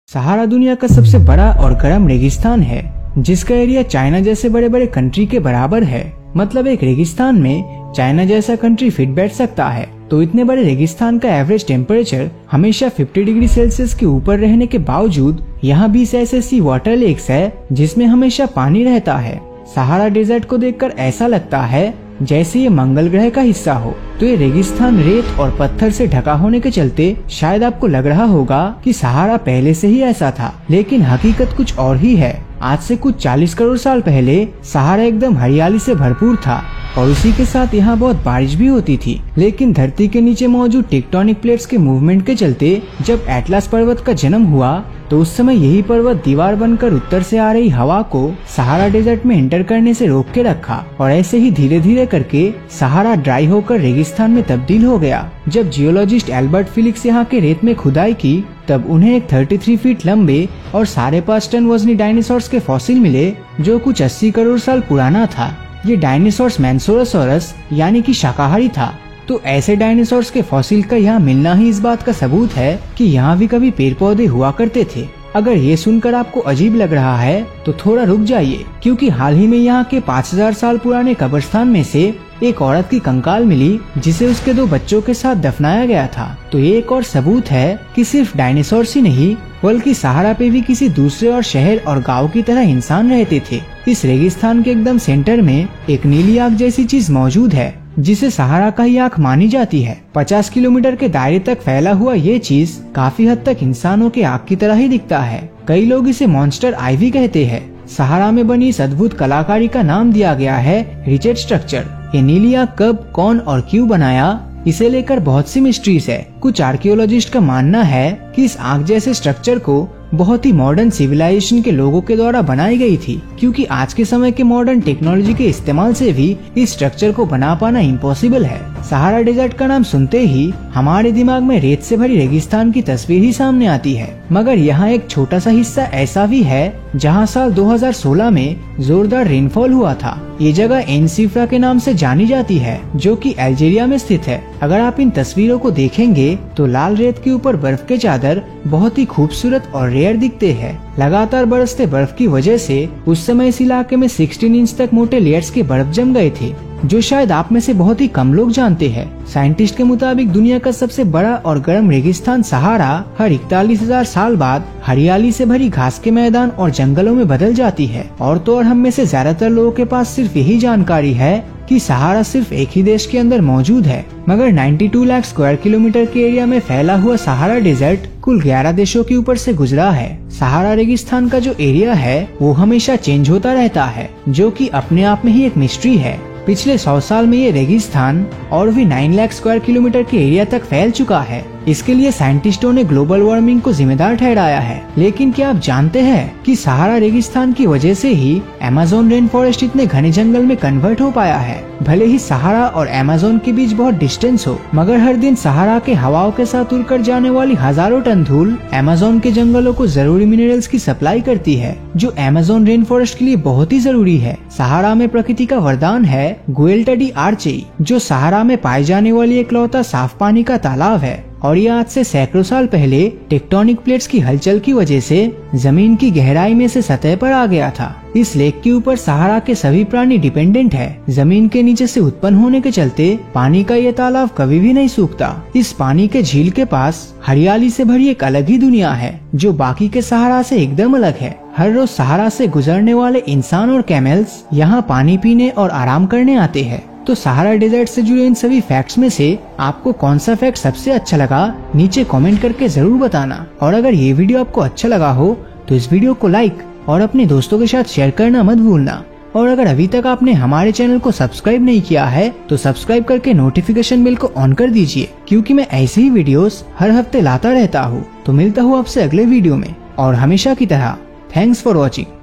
सहारा दुनिया का सबसे बड़ा और गर्म रेगिस्तान है, जिसका एरिया चाइना जैसे बड़े बड़े कंट्री के बराबर है। मतलब एक रेगिस्तान में चाइना जैसा कंट्री फिट बैठ सकता है। तो इतने बड़े रेगिस्तान का एवरेज टेम्परेचर हमेशा 50 डिग्री सेल्सियस के ऊपर रहने के बावजूद यहाँ 20 ऐसे वाटर लेक्स है जिसमें हमेशा पानी रहता है। सहारा डेजर्ट को देखकर ऐसा लगता है जैसे ये मंगल ग्रह का हिस्सा हो। तो ये रेगिस्तान रेत और पत्थर से ढका होने के चलते शायद आपको लग रहा होगा कि सहारा पहले से ही ऐसा था, लेकिन हकीकत कुछ और ही है। आज से कुछ 40 करोड़ साल पहले सहारा एकदम हरियाली से भरपूर था और उसी के साथ यहाँ बहुत बारिश भी होती थी। लेकिन धरती के नीचे मौजूद टेक्टोनिक प्लेट्स के मूवमेंट के चलते जब एटलस पर्वत का जन्म हुआ तो उस समय यही पर्वत दीवार बनकर उत्तर से आ रही हवा को सहारा डेजर्ट में एंटर करने से रोक के रखा और ऐसे ही धीरे धीरे करके सहारा ड्राई होकर रेगिस्तान में तब्दील हो गया। जब जियोलॉजिस्ट एल्बर्ट फिलिक्स यहाँ के रेत में खुदाई की तब उन्हें एक 33 फीट लंबे और 5.5 टन वजनी डायनासोर्स के फॉसिल मिले जो कुछ 80 करोड़ साल पुराना था। ये डायनासोर्स मैंसोरोसॉरस यानी कि शाकाहारी था। तो ऐसे डायनासोर्स के फॉसिल का यहाँ मिलना ही इस बात का सबूत है कि यहाँ भी कभी पेड़ पौधे हुआ करते थे। अगर ये सुनकर आपको अजीब लग रहा है तो थोड़ा रुक जाइए, क्योंकि हाल ही में यहाँ के 5000 साल पुराने कब्रिस्तान में से एक औरत की कंकाल मिली जिसे उसके 2 बच्चों के साथ दफनाया गया था। तो ये एक और सबूत है कि सिर्फ डायनासोर्स ही नहीं बल्कि सहारा पे भी किसी दूसरे और शहर और गांव की तरह इंसान रहते थे। इस रेगिस्तान के एकदम सेंटर में एक नीली आग जैसी चीज मौजूद है जिसे सहारा का ही आंख मानी जाती है। 50 किलोमीटर के दायरे तक फैला हुआ ये चीज काफी हद तक इंसानों के आंख की तरह ही दिखता है। कई लोग इसे मॉन्स्टर आई भी कहते हैं। सहारा में बनी इस अद्भुत कलाकारी का नाम दिया गया है रिचेट स्ट्रक्चर। ये नीली आग कब, कौन और क्यों बनाया, इसे लेकर बहुत सी मिस्ट्रीज है। कुछ आर्कियोलॉजिस्ट का मानना है कि इस आग जैसे स्ट्रक्चर को बहुत ही मॉडर्न सिविलाइजेशन के लोगों के द्वारा बनाई गई थी, क्योंकि आज के समय के मॉडर्न टेक्नोलॉजी के इस्तेमाल से भी इस स्ट्रक्चर को बना पाना इम्पॉसिबल है। सहारा डेजर्ट का नाम सुनते ही हमारे दिमाग में रेत से भरी रेगिस्तान की तस्वीर ही सामने आती है, मगर यहाँ एक छोटा सा हिस्सा ऐसा भी है जहाँ साल 2016 में जोरदार रेनफॉल हुआ था। ये जगह एनसीफ्रा के नाम से जानी जाती है जो कि अल्जीरिया में स्थित है। अगर आप इन तस्वीरों को देखेंगे तो लाल रेत के ऊपर बर्फ के चादर बहुत ही खूबसूरत और रेयर दिखते हैं। लगातार बरसते बर्फ की वजह से उस समय इस इलाके में 16 इंच तक मोटे लेयर्स के बर्फ जम गए थे, जो शायद आप में से बहुत ही कम लोग जानते हैं। साइंटिस्ट के मुताबिक दुनिया का सबसे बड़ा और गर्म रेगिस्तान सहारा हर 41,000 साल बाद हरियाली से भरी घास के मैदान और जंगलों में बदल जाती है। और तो और हम में से ज्यादातर लोगों के पास सिर्फ यही जानकारी है कि सहारा सिर्फ एक ही देश के अंदर मौजूद है, मगर 92 लाख स्क्वायर किलोमीटर के एरिया में फैला हुआ सहारा डेजर्ट कुल 11 देशों के ऊपर से गुजरा है। सहारा रेगिस्तान का जो एरिया है वो हमेशा चेंज होता रहता है, जो कि अपने आप में ही एक मिस्ट्री है। पिछले 100 साल में ये रेगिस्तान और भी 9 लाख स्क्वायर किलोमीटर के एरिया तक फैल चुका है। इसके लिए साइंटिस्टों ने ग्लोबल वार्मिंग को जिम्मेदार ठहराया है। लेकिन क्या आप जानते हैं कि सहारा रेगिस्तान की वजह से ही अमेज़न रेन फॉरेस्ट इतने घने जंगल में कन्वर्ट हो पाया है। भले ही सहारा और अमेज़न के बीच बहुत डिस्टेंस हो, मगर हर दिन सहारा के हवाओं के साथ उड़कर जाने वाली हजारों टन धूल अमेज़न के जंगलों को जरूरी मिनरल्स की सप्लाई करती है, जो अमेज़न रेन फॉरेस्ट के लिए बहुत ही जरूरी है। सहारा में प्रकृति का वरदान है गुएल्टा डी आर्चे, जो सहारा में पाए जाने वाली इकलौता साफ पानी का तालाब है। और ये आज से सैकड़ों साल पहले टेक्टोनिक प्लेट्स की हलचल की वजह से जमीन की गहराई में से सतह पर आ गया था। इस लेक के ऊपर सहारा के सभी प्राणी डिपेंडेंट है। जमीन के नीचे से उत्पन्न होने के चलते पानी का ये तालाब कभी भी नहीं सूखता। इस पानी के झील के पास हरियाली से भरी एक अलग ही दुनिया है जो बाकी के सहारा से एकदम अलग है। हर रोज सहारा से गुजरने वाले इंसान और कैमल्स यहाँ पानी पीने और आराम करने आते हैं। तो सहारा डेजर्ट से जुड़े इन सभी फैक्ट्स में से आपको कौन सा फैक्ट सबसे अच्छा लगा, नीचे कमेंट करके जरूर बताना। और अगर ये वीडियो आपको अच्छा लगा हो तो इस वीडियो को लाइक और अपने दोस्तों के साथ शेयर करना मत भूलना। और अगर अभी तक आपने हमारे चैनल को सब्सक्राइब नहीं किया है तो सब्सक्राइब करके नोटिफिकेशन बेल को ऑन कर दीजिए, क्योंकि मैं ऐसे ही वीडियोस हर हफ्ते लाता रहता हूँ। तो मिलता हूँ आपसे अगले वीडियो में, और हमेशा की तरह थैंक्स फॉर वॉचिंग।